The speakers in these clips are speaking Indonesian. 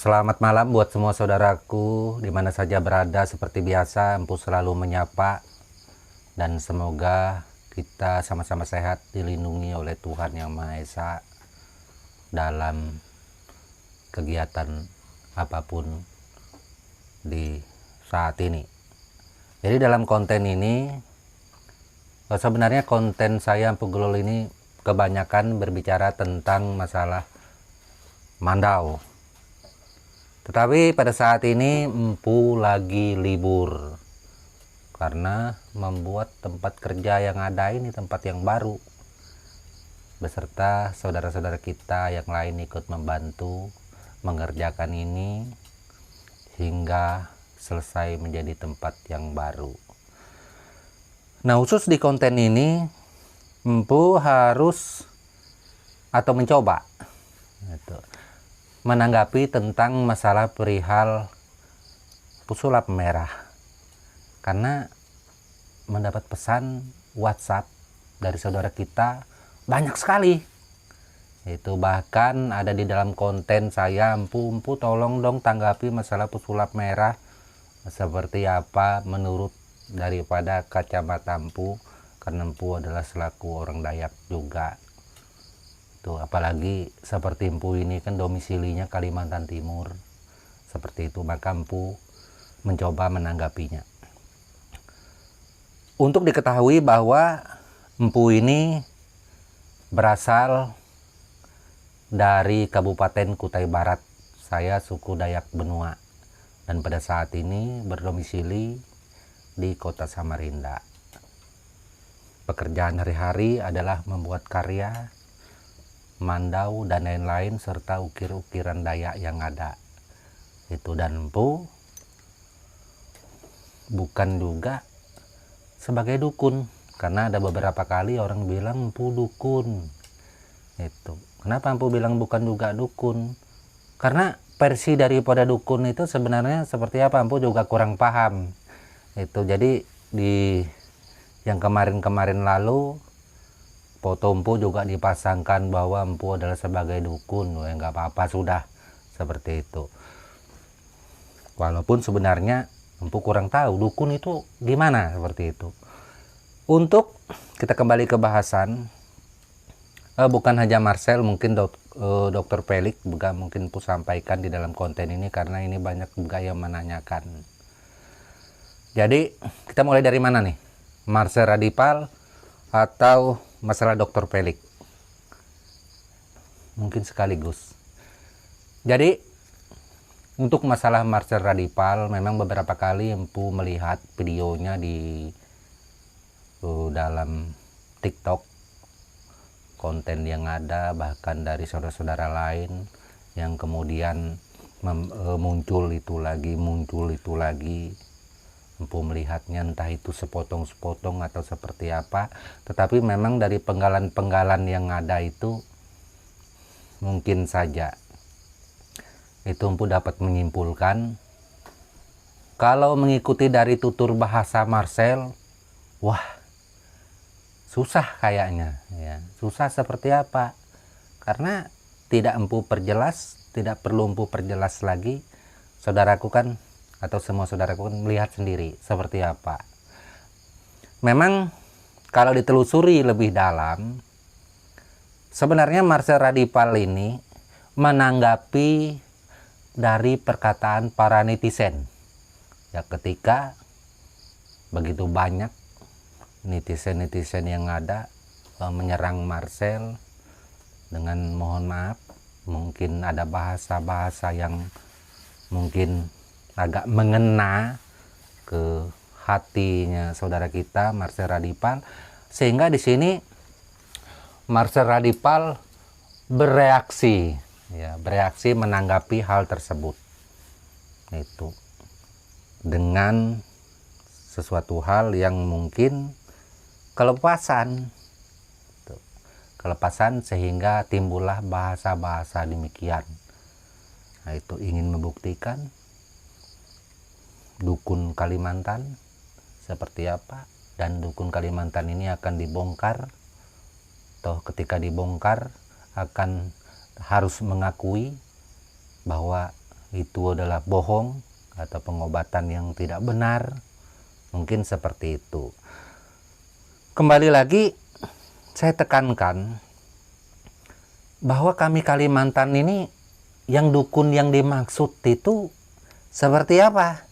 Selamat malam buat semua saudaraku, di mana saja berada. Seperti biasa, Empu selalu menyapa dan semoga kita sama-sama sehat, dilindungi oleh Tuhan Yang Maha Esa dalam kegiatan apapun di saat ini. Jadi dalam konten ini, sebenarnya konten saya Empu Gelol ini kebanyakan berbicara tentang masalah mandau. Tetapi pada saat ini Empu lagi libur karena membuat tempat kerja yang ada ini tempat yang baru, beserta saudara-saudara kita yang lain ikut membantu mengerjakan ini hingga selesai menjadi tempat yang baru. Nah, khusus di konten ini Empu harus atau mencoba menanggapi tentang masalah perihal pesulap merah, karena mendapat pesan WhatsApp dari saudara kita banyak sekali. Itu bahkan ada di dalam konten saya, Empu tolong dong tanggapi masalah pesulap merah seperti apa menurut daripada kacamata Empu, karena Empu adalah selaku orang Dayak juga. Tuh, apalagi seperti Empu ini kan domisilinya Kalimantan Timur, seperti itu, maka Empu mencoba menanggapinya. Untuk diketahui bahwa Empu ini berasal dari Kabupaten Kutai Barat. Saya suku Dayak Benua dan pada saat ini berdomisili di Kota Samarinda. Pekerjaan hari-hari adalah membuat karya, mandau dan lain-lain serta ukir-ukiran Dayak yang ada. Itu, dan Empu bukan juga sebagai dukun, karena ada beberapa kali orang bilang Empu dukun. Itu. Kenapa Empu bilang bukan juga dukun? Karena versi daripada dukun itu sebenarnya seperti apa Empu juga kurang paham. Itu. Jadi di yang kemarin-kemarin lalu foto Empu juga dipasangkan bahwa Empu adalah sebagai dukun. Ya nggak apa-apa, sudah seperti itu. Walaupun sebenarnya Empu kurang tahu dukun itu gimana, seperti itu. Untuk kita kembali ke bahasan, bukan hanya Marcel, mungkin Dr. Pelik juga mungkin Empu sampaikan di dalam konten ini, karena ini banyak juga yang menanyakan. Jadi kita mulai dari mana nih? Marcel Radipal atau masalah Dr. Pelik? Mungkin sekaligus. Jadi untuk masalah Marcel Radipal, memang beberapa kali Empu melihat videonya di dalam TikTok, konten yang ada bahkan dari saudara-saudara lain yang kemudian muncul itu lagi. Empu melihatnya entah itu sepotong-sepotong atau seperti apa, tetapi memang dari penggalan-penggalan yang ada itu mungkin saja itu Empu dapat menyimpulkan kalau mengikuti dari tutur bahasa Marcel, wah susah kayaknya ya. Susah seperti apa? Karena tidak Empu perjelas, tidak perlu Empu perjelas lagi. Saudaraku kan, atau semua saudaraku kan melihat sendiri seperti apa. Memang kalau ditelusuri lebih dalam, sebenarnya Marcel Radipal ini menanggapi dari perkataan para netizen. Ya, ketika begitu banyak netizen-netizen yang ada menyerang Marcel dengan mohon maaf, mungkin ada bahasa-bahasa yang mungkin agak mengena ke hatinya saudara kita Marcel Radipal, sehingga di sini Marcel Radipal bereaksi menanggapi hal tersebut, itu dengan sesuatu hal yang mungkin kelepasan sehingga timbullah bahasa-bahasa demikian. Nah, itu ingin membuktikan dukun Kalimantan seperti apa, dan dukun Kalimantan ini akan dibongkar, toh ketika dibongkar akan harus mengakui bahwa itu adalah bohong atau pengobatan yang tidak benar, mungkin seperti itu. Kembali lagi saya tekankan bahwa kami Kalimantan ini, yang dukun yang dimaksud itu seperti apa?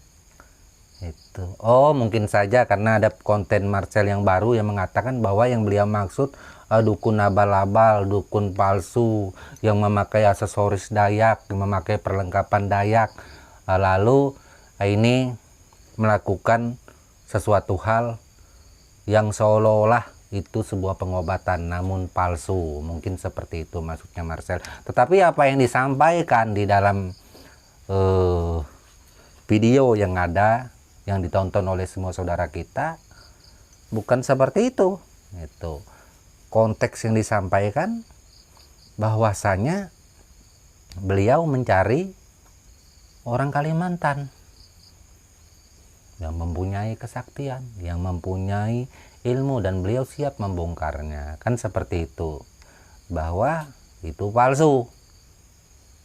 Itu. Oh, mungkin saja karena ada konten Marcel yang baru yang mengatakan bahwa yang beliau maksud dukun abal-abal, dukun palsu yang memakai aksesoris Dayak, yang memakai perlengkapan Dayak, lalu ini melakukan sesuatu hal yang seolah-olah itu sebuah pengobatan namun palsu. Mungkin seperti itu maksudnya Marcel. Tetapi apa yang disampaikan di dalam video yang ada, yang ditonton oleh semua saudara kita, bukan seperti itu. Itu konteks yang disampaikan bahwasanya beliau mencari orang Kalimantan yang mempunyai kesaktian, yang mempunyai ilmu, dan beliau siap membongkarnya. Kan seperti itu, bahwa itu palsu.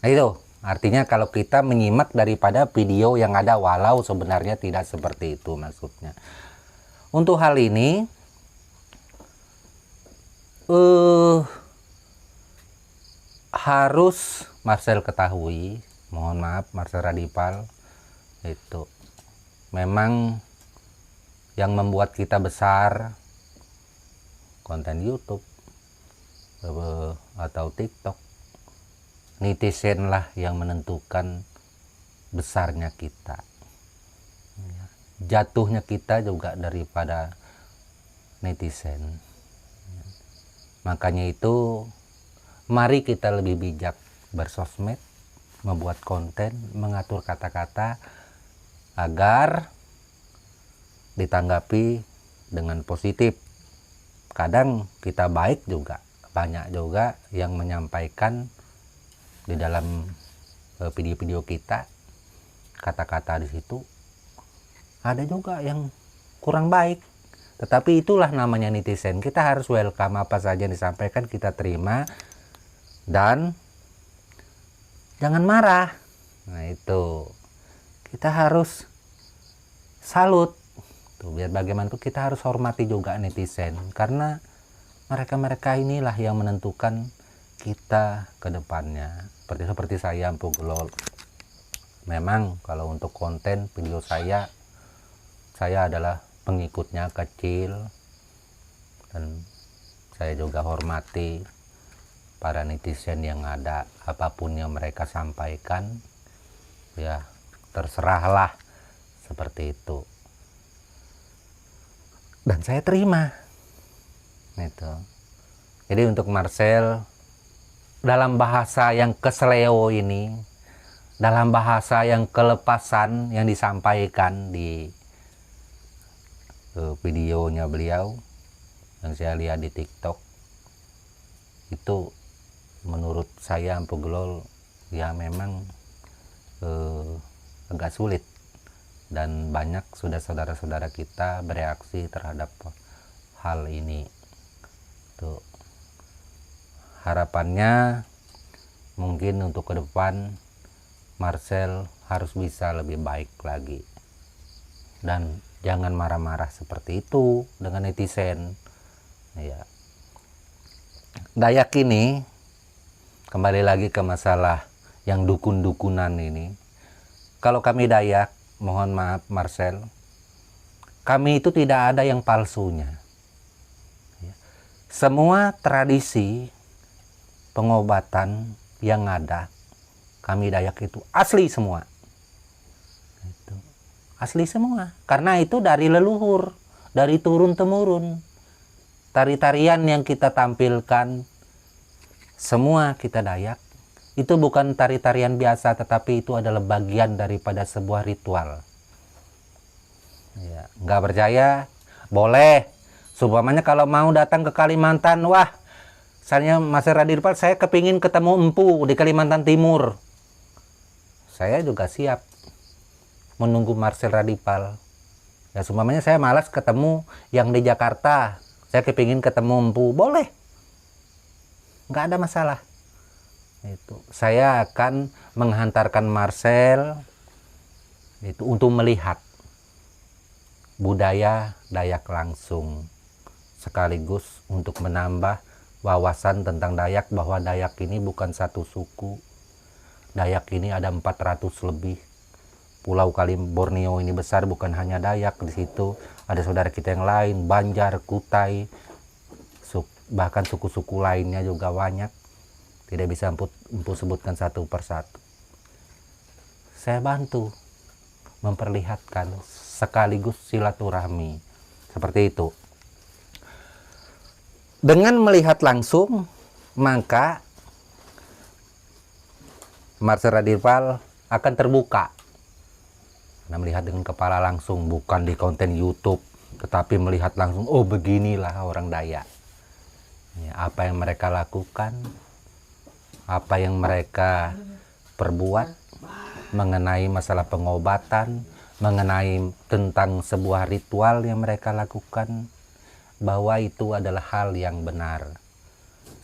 Nah itu artinya kalau kita menyimak daripada video yang ada, walau sebenarnya tidak seperti itu maksudnya. Untuk hal ini harus Marcel ketahui, mohon maaf Marcel Radipal, itu memang yang membuat kita besar konten YouTube atau TikTok, netizen lah yang menentukan besarnya kita. Jatuhnya kita juga daripada netizen. Makanya itu mari kita lebih bijak bersosmed, membuat konten, mengatur kata-kata agar ditanggapi dengan positif. Kadang kita baik juga, banyak juga yang menyampaikan di dalam video-video kita kata-kata di situ, ada juga yang kurang baik. Tetapi itulah namanya netizen, kita harus welcome, apa saja yang disampaikan kita terima dan jangan marah. Nah itu kita harus salut. Biar bagaimanapun kita harus hormati juga netizen, karena mereka-mereka inilah yang menentukan kita ke depannya. Seperti saya Empu Gelol. Memang kalau untuk konten video saya adalah pengikutnya kecil, dan saya juga hormati para netizen yang ada. Apapun yang mereka sampaikan, ya terserahlah, seperti itu. Dan saya terima itu. Jadi untuk Marcel, dalam bahasa yang kesleo ini, dalam bahasa yang kelepasan yang disampaikan di videonya beliau yang saya lihat di TikTok, itu menurut saya Empu Gelol ya memang agak sulit. Dan banyak sudah saudara-saudara kita bereaksi terhadap hal ini. Tuh. Harapannya mungkin untuk ke depan Marcel harus bisa lebih baik lagi. Dan jangan marah-marah seperti itu dengan netizen. Ya. Dayak ini, kembali lagi ke masalah yang dukun-dukunan ini. Kalau kami Dayak, mohon maaf Marcel, kami itu tidak ada yang palsunya. Semua tradisi pengobatan yang ada, kami Dayak itu asli semua. Itu asli semua, karena itu dari leluhur, dari turun-temurun. Tari-tarian yang kita tampilkan, semua kita Dayak. Itu bukan tari-tarian biasa, tetapi itu adalah bagian daripada sebuah ritual. Ya, nggak percaya? Boleh. Supamanya kalau mau datang ke Kalimantan, wah, saya Marcel Radipal, saya kepingin ketemu empu di Kalimantan Timur. Saya juga siap menunggu Marcel Radipal. Ya, supamanya saya malas ketemu yang di Jakarta, saya kepingin ketemu empu, boleh. Nggak ada masalah. Itu saya akan menghantarkan Marcel itu untuk melihat budaya Dayak langsung, sekaligus untuk menambah wawasan tentang Dayak, bahwa Dayak ini bukan satu suku. Dayak ini ada 400 lebih. Pulau Borneo ini besar, bukan hanya Dayak. Di situ ada saudara kita yang lain, Banjar, Kutai, bahkan suku-suku lainnya juga banyak. Tidak bisa empu sebutkan satu persatu. Saya bantu memperlihatkan sekaligus silaturahmi. Seperti itu. Dengan melihat langsung, maka Marcel Radipal akan terbuka. Nah, melihat dengan kepala langsung, bukan di konten YouTube, tetapi melihat langsung, oh beginilah orang Dayak. Ya, apa yang mereka lakukan, apa yang mereka perbuat, mengenai masalah pengobatan, mengenai tentang sebuah ritual yang mereka lakukan, bahwa itu adalah hal yang benar.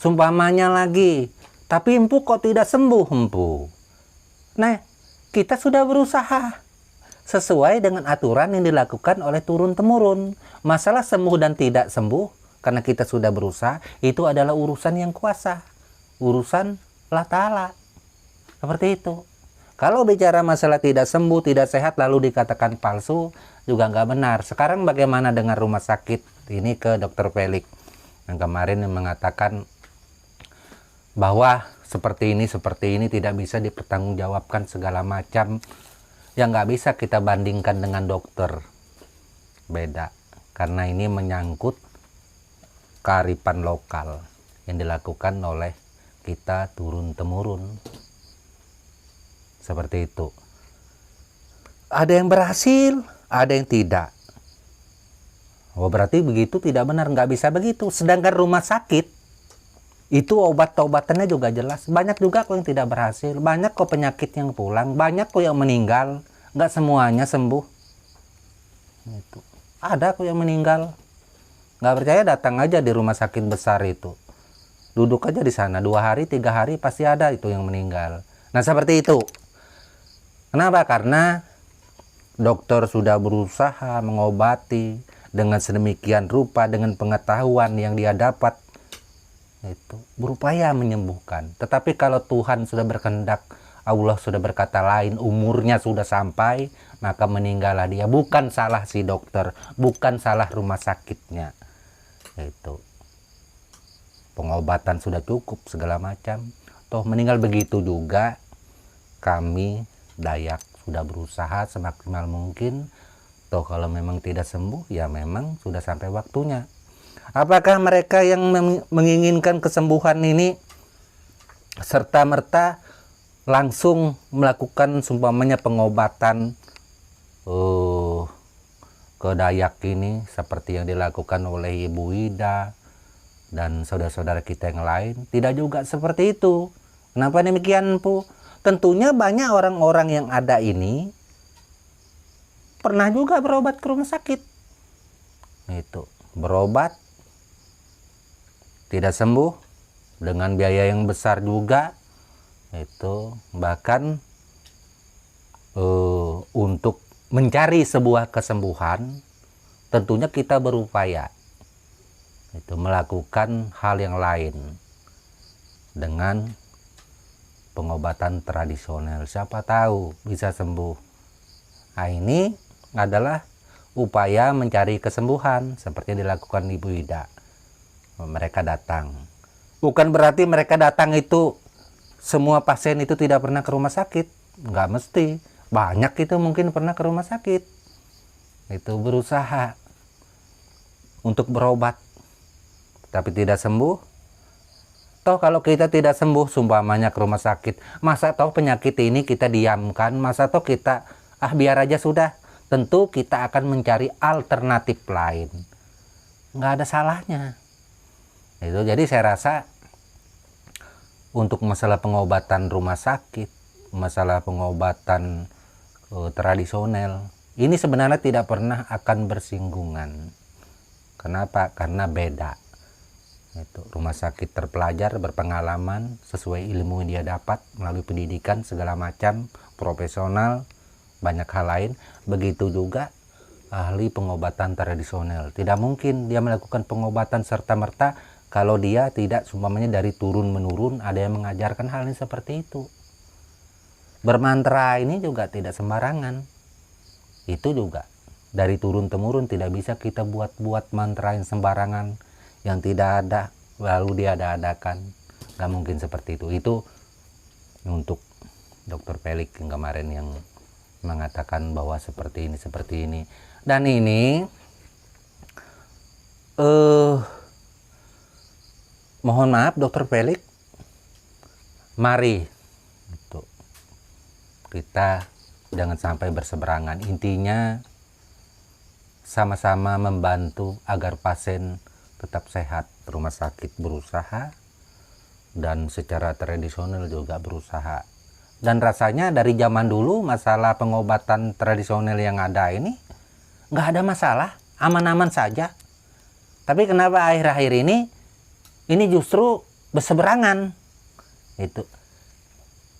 Sumpamanya lagi, tapi empu kok tidak sembuh empu. Nah, kita sudah berusaha sesuai dengan aturan yang dilakukan oleh turun-temurun. Masalah sembuh dan tidak sembuh, karena kita sudah berusaha, itu adalah urusan yang kuasa, urusan Allah Ta'ala. Seperti itu. Kalau bicara masalah tidak sembuh, tidak sehat, lalu dikatakan palsu, juga nggak benar. Sekarang bagaimana dengan rumah sakit ini ke Dr. Felix yang kemarin yang mengatakan bahwa seperti ini tidak bisa dipertanggungjawabkan segala macam, yang nggak bisa kita bandingkan dengan dokter. Beda, karena ini menyangkut kearifan lokal yang dilakukan oleh kita turun-temurun. Seperti itu. Ada yang berhasil, ada yang tidak. Oh, berarti begitu tidak benar, nggak bisa begitu. Sedangkan rumah sakit itu obat-obatannya juga jelas. Banyak juga kok yang tidak berhasil, banyak kok penyakit yang pulang, banyak kok yang meninggal, nggak semuanya sembuh. Itu. Ada kok yang meninggal. Nggak percaya, datang aja di rumah sakit besar itu. Duduk aja di sana 2 hari, 3 hari pasti ada itu yang meninggal. Nah, seperti itu. Kenapa? Karena dokter sudah berusaha mengobati dengan sedemikian rupa, dengan pengetahuan yang dia dapat, itu berupaya menyembuhkan. Tetapi kalau Tuhan sudah berkehendak, Allah sudah berkata lain, umurnya sudah sampai, maka meninggallah dia. Bukan salah si dokter, bukan salah rumah sakitnya. Itu pengobatan sudah cukup segala macam, toh meninggal. Begitu juga kami Dayak sudah berusaha semaksimal mungkin, toh kalau memang tidak sembuh, ya memang sudah sampai waktunya. Apakah mereka yang menginginkan kesembuhan ini serta-merta langsung melakukan sumpamanya pengobatan ke Dayak ini seperti yang dilakukan oleh Ibu Ida dan saudara-saudara kita yang lain? Tidak juga seperti itu. Kenapa demikian, Bu? Tentunya banyak orang-orang yang ada ini pernah juga berobat ke rumah sakit. Itu berobat tidak sembuh dengan biaya yang besar juga. Itu bahkan untuk mencari sebuah kesembuhan, tentunya kita berupaya itu melakukan hal yang lain dengan pengobatan tradisional. Siapa tahu bisa sembuh. Nah, ini adalah upaya mencari kesembuhan seperti yang dilakukan Ibu Ida. Mereka datang. Bukan berarti mereka datang itu semua pasien itu tidak pernah ke rumah sakit. Nggak mesti. Banyak itu mungkin pernah ke rumah sakit. Itu berusaha untuk berobat, tapi tidak sembuh. Toh kalau kita tidak sembuh, sumpamanya ke rumah sakit, masa toh penyakit ini kita diamkan, masa toh kita biar aja sudah. Tentu kita akan mencari alternatif lain. Nggak ada salahnya. Itu jadi saya rasa untuk masalah pengobatan rumah sakit, masalah pengobatan tradisional, ini sebenarnya tidak pernah akan bersinggungan. Kenapa? Karena beda. Itu rumah sakit terpelajar, berpengalaman, sesuai ilmu yang dia dapat melalui pendidikan segala macam, profesional, banyak hal lain. Begitu juga ahli pengobatan tradisional. Tidak mungkin dia melakukan pengobatan serta-merta kalau dia tidak seumpamanya dari turun menurun ada yang mengajarkan hal ini seperti itu. Bermantra ini juga tidak sembarangan. Itu juga dari turun temurun, tidak bisa kita buat mantra yang sembarangan yang tidak ada lalu diada-adakan. Nggak mungkin seperti itu. Itu untuk Dr. Pelik yang kemarin yang mengatakan bahwa seperti ini. Dan ini mohon maaf Dr. Pelik, mari untuk kita jangan sampai berseberangan. Intinya sama-sama membantu agar pasien tetap sehat. Rumah sakit berusaha dan secara tradisional juga berusaha. Dan rasanya dari zaman dulu masalah pengobatan tradisional yang ada ini nggak ada masalah, aman-aman saja. Tapi kenapa akhir-akhir ini justru berseberangan itu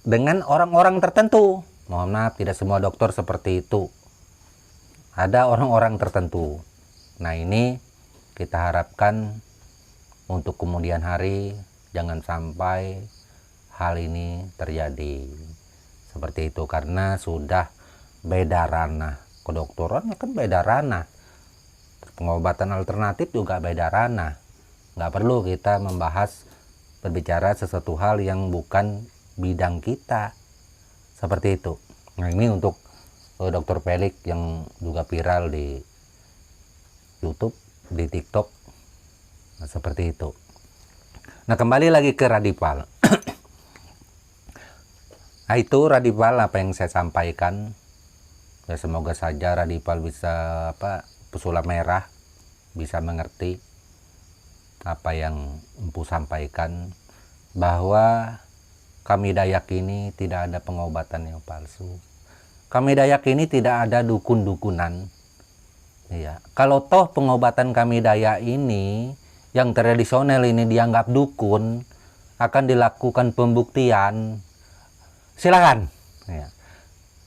dengan orang-orang tertentu. Mohon maaf, tidak semua dokter seperti itu. Ada orang-orang tertentu. Nah, ini kita harapkan untuk kemudian hari jangan sampai hal ini terjadi seperti itu, karena sudah beda ranah. Kedokteran kan beda ranah, pengobatan alternatif juga beda ranah. Nggak perlu kita berbicara sesuatu hal yang bukan bidang kita seperti itu. Nah, ini untuk Dr. Pelik yang juga viral di YouTube, di TikTok, nah, seperti itu. Nah, kembali lagi ke Radipal. Nah, itu Radipal apa yang saya sampaikan. Ya, semoga saja Radipal bisa pesulap merah bisa mengerti apa yang Empu sampaikan, bahwa kami Dayak ini tidak ada pengobatan yang palsu. Kami Dayak ini tidak ada dukun-dukunan. Ya, kalau toh pengobatan kami Dayak ini yang tradisional ini dianggap dukun, akan dilakukan pembuktian, silakan. Ya.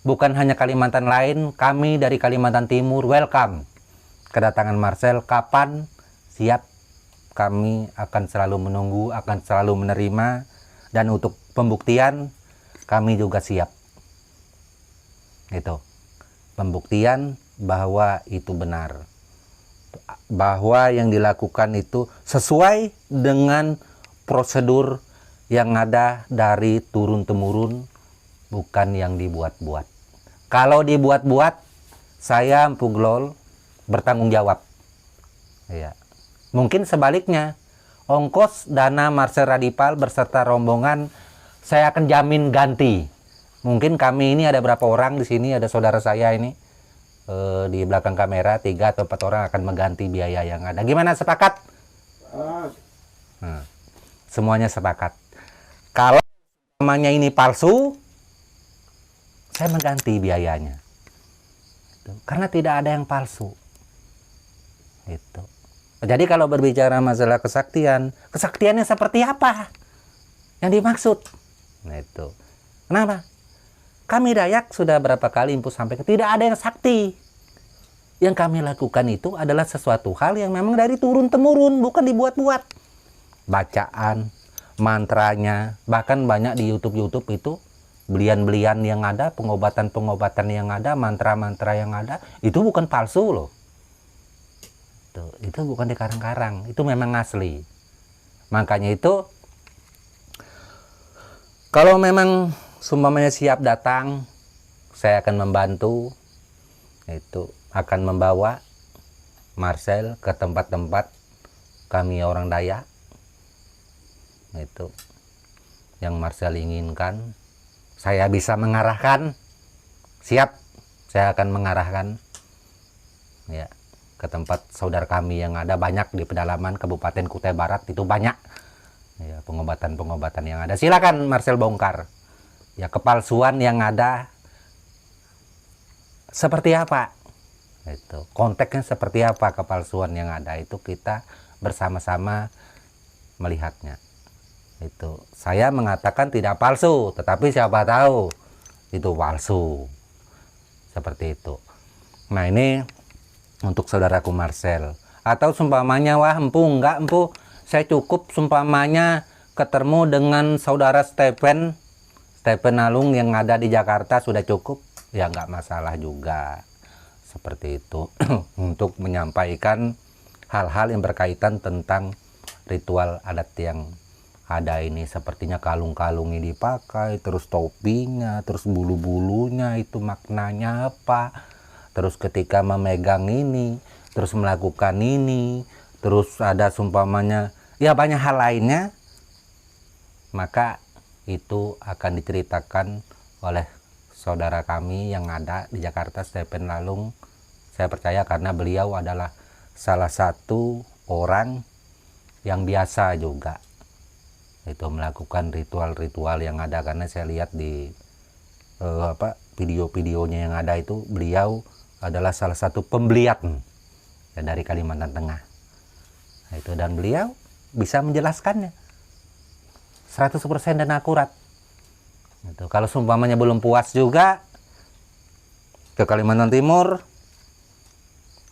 Bukan hanya Kalimantan lain, kami dari Kalimantan Timur welcome kedatangan Marcel. Kapan siap, kami akan selalu menunggu, akan selalu menerima. Dan untuk pembuktian kami juga siap. Itu pembuktian bahwa itu benar, bahwa yang dilakukan itu sesuai dengan prosedur yang ada dari turun-temurun, bukan yang dibuat-buat. Kalau dibuat-buat, saya Empu Glol bertanggung jawab. Ya. Mungkin sebaliknya, ongkos dana Marcel Radipal berserta rombongan saya akan jamin ganti. Mungkin kami ini ada berapa orang di sini, ada saudara saya ini di belakang kamera, 3 atau 4 orang akan mengganti biaya yang ada. Gimana, sepakat? Nah, semuanya sepakat. Kalau namanya ini palsu, saya mengganti biayanya. Karena tidak ada yang palsu. Itu. Jadi kalau berbicara masalah kesaktian, kesaktiannya seperti apa yang dimaksud? Nah, itu. Kenapa? Kami Dayak sudah berapa kali Empu sampaikan, tidak ada yang sakti. Yang kami lakukan itu adalah sesuatu hal yang memang dari turun-temurun, bukan dibuat-buat. Bacaan, mantranya, bahkan banyak di YouTube itu, belian-belian yang ada, pengobatan-pengobatan yang ada, mantra-mantra yang ada, itu bukan palsu loh. Itu bukan dikarang-karang, itu memang asli. Makanya itu, kalau memang sumpamanya siap datang, saya akan membantu. Itu akan membawa Marcel ke tempat-tempat kami orang Dayak. Itu yang Marcel inginkan. Saya bisa mengarahkan, siap, saya akan mengarahkan ya ke tempat saudara kami yang ada banyak di pedalaman Kabupaten Kutai Barat, itu banyak ya pengobatan-pengobatan yang ada. Silakan Marcel bongkar ya kepalsuan yang ada seperti apa, itu konteksnya seperti apa kepalsuan yang ada, itu kita bersama-sama melihatnya. Itu saya mengatakan tidak palsu, tetapi siapa tahu itu palsu, seperti itu. Nah, ini untuk saudaraku Marcel. Atau sumpamanya, wah enggak saya cukup sumpamanya ketemu dengan saudara Stephen Alung yang ada di Jakarta sudah cukup, ya nggak masalah juga, seperti itu. Untuk menyampaikan hal-hal yang berkaitan tentang ritual adat yang ada ini, sepertinya kalung-kalungnya dipakai, terus topinya, terus bulu-bulunya itu maknanya apa, terus ketika memegang ini, terus melakukan ini, terus ada sumpamanya, ya banyak hal lainnya, maka itu akan diceritakan oleh saudara kami yang ada di Jakarta, Stephen Alung. Saya percaya karena beliau adalah salah satu orang yang biasa juga itu melakukan ritual-ritual yang ada, karena saya lihat di video-videonya yang ada itu beliau adalah salah satu pembeliat ya, dari Kalimantan Tengah. Nah, itu, dan beliau bisa menjelaskannya 100% dan akurat. Gitu. Kalau seumpamanya belum puas juga ke Kalimantan Timur,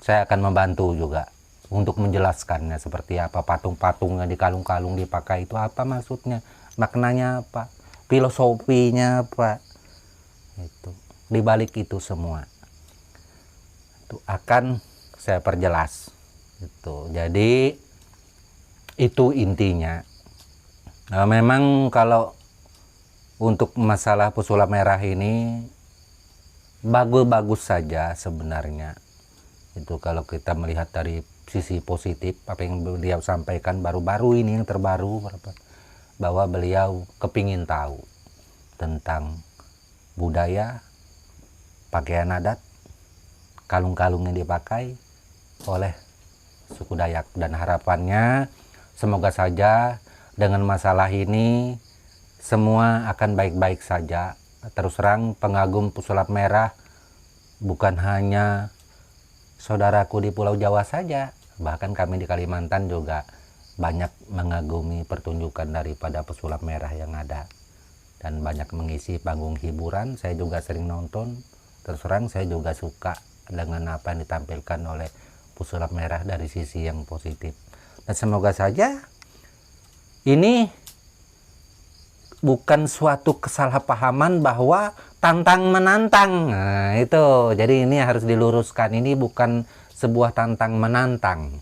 saya akan membantu juga untuk menjelaskannya seperti apa, patung-patungnya di kalung-kalung dipakai itu apa maksudnya, maknanya apa, filosofinya apa. Itu di balik itu semua itu akan saya perjelas. Itu. Jadi itu intinya. Nah, memang kalau untuk masalah pesulap merah ini bagus-bagus saja sebenarnya. Itu kalau kita melihat dari sisi positif apa yang beliau sampaikan baru-baru ini, yang terbaru, bahwa beliau kepingin tahu tentang budaya, pakaian adat, kalung-kalung yang dipakai oleh suku Dayak, dan harapannya semoga saja dengan masalah ini semua akan baik-baik saja. Terus terang pengagum pesulap merah bukan hanya saudaraku di Pulau Jawa saja, bahkan kami di Kalimantan juga banyak mengagumi pertunjukan daripada pesulap merah yang ada, dan banyak mengisi panggung hiburan. Saya juga sering nonton. Terus terang saya juga suka dengan apa yang ditampilkan oleh pesulap merah dari sisi yang positif. Dan semoga saja ini bukan suatu kesalahpahaman bahwa tantang menantang. Nah, itu. Jadi ini harus diluruskan. Ini bukan sebuah tantang menantang.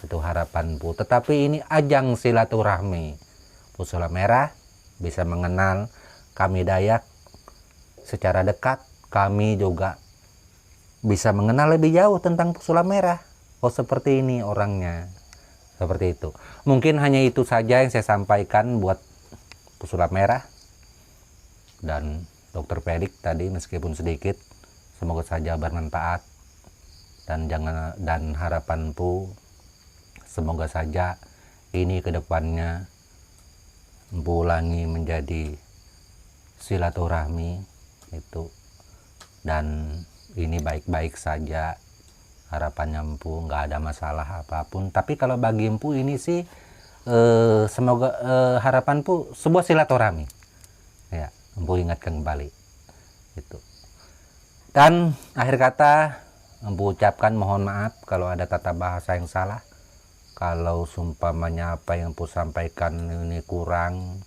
Itu harapanku. Tetapi ini ajang silaturahmi. Pesulap merah bisa mengenal kami Dayak secara dekat. Kami juga bisa mengenal lebih jauh tentang pesulap merah. Oh, seperti ini orangnya. Seperti itu. Mungkin hanya itu saja yang saya sampaikan buat pesulap merah dan Dokter Pedik tadi, meskipun sedikit. Semoga saja bermanfaat, dan harapanku semoga saja ini kedepannya ulangi menjadi silaturahmi itu, dan ini baik-baik saja. Harapannya Empu nggak ada masalah apapun. Tapi kalau bagi Empu ini sih semoga harapanku sebuah silaturahmi. Ya, Empu ingatkan kembali itu. Dan akhir kata Empu ucapkan mohon maaf kalau ada tata bahasa yang salah. Kalau sumpamanya apa yang Empu sampaikan ini kurang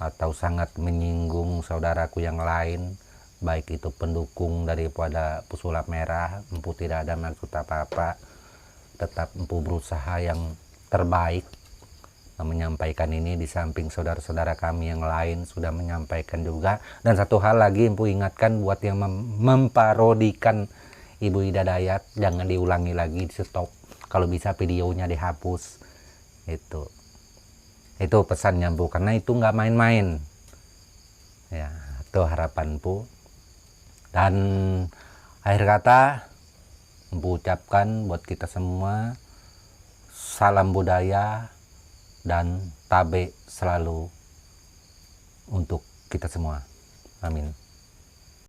atau sangat menyinggung saudaraku yang lain, baik itu pendukung daripada pesulap merah, Empu tidak ada maksud apa-apa. Tetap Empu berusaha yang terbaik menyampaikan ini, di samping saudara-saudara kami yang lain sudah menyampaikan juga. Dan satu hal lagi Empu ingatkan buat yang memparodikan Ibu Ida Dayak, jangan diulangi lagi, di stop. Kalau bisa videonya dihapus. Itu pesannya Empu, karena itu nggak main-main. Ya, itu harapanku. Dan akhir kata Empu ucapkan buat kita semua, salam budaya dan tabe selalu untuk kita semua. Amin.